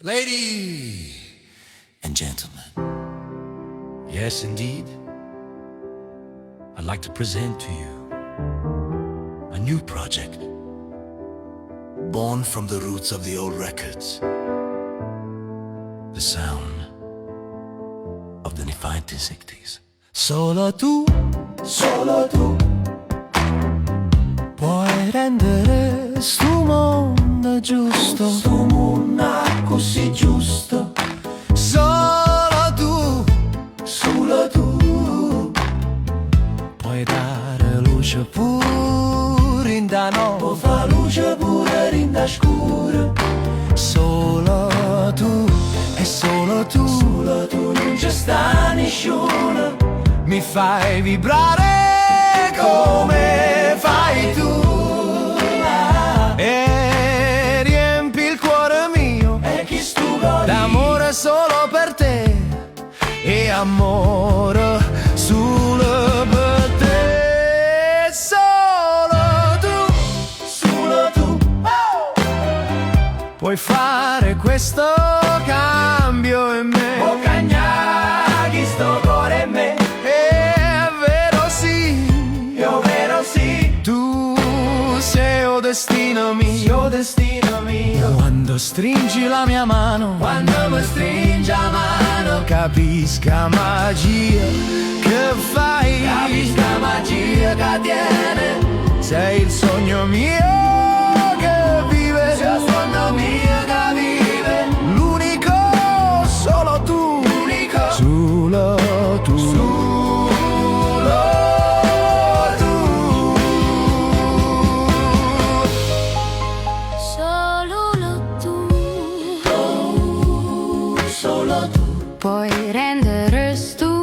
Ladies and gentlemen, yes indeed, I'd like to present to you a new project, born from the roots of the old records, the sound of the 1960s. Solo tu puoi rendere sto mondo giusto, sto mondo così giusto. Solo tu puoi dare luce pure in da no, puoi fare luce pure in da scuro. Solo tu e solo tu non c'è sta nessuno, mi fai vibrare come fai tu. E riempi il cuore mio d'amore solo per te, e amore solo per te. Solo tu puoi fare questo cambio in me, puoi cagnare sto cuore in me. È vero sì, io vero sì, tu sei o destino mio, destino mio. Quando stringi la mia mano, quando mi stringi la mano, capisca magia che fai, capisca magia che tiene. Sei il sogno mio che vive, sei il sogno mio che vive. L'unico, solo tu, l'unico, solo tu, puoi rendere sto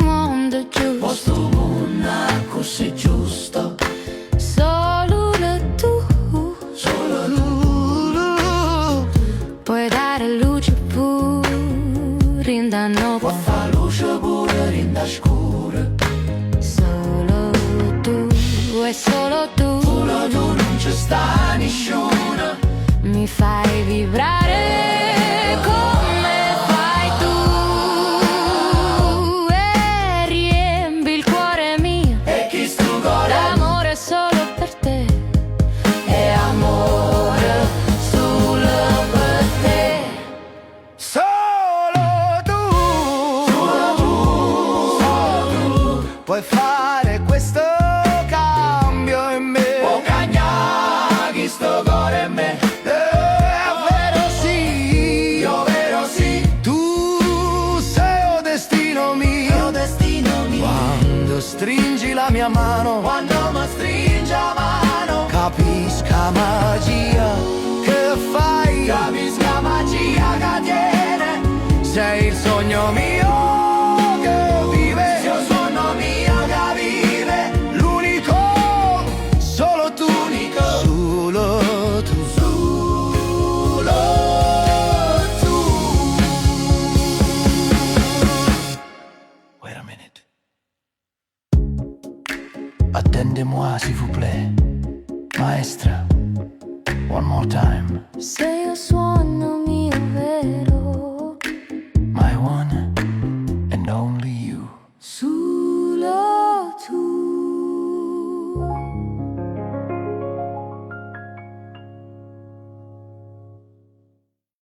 mondo giusto, questo mondo così giusto. solo tu puoi dare luce pure in da no, Puoi fare luce pure in da scuro. solo tu e solo tu Non c'è sta nessuno, mi fai vibrare come fai tu, e riempi il cuore mio e chi sto cuore d'amore solo per te, è amore solo per te. Solo tu puoi fare questo cambio in me, puoi cagnare chi sto cuore in me. È vero sì, io vero sì, tu sei o destino mio, destino mio. Quando stringi la mia mano, quando mi stringi la mano, capisca magia che fai, capisca magia che tiene. Sei il sogno mio che vive, sei il sogno mio che vive. L'unico, solo tu, l'unico, solo tu, solo tu. Wait a minute. Attendez-moi s'il vous plaît, maestra. One more time. se io suono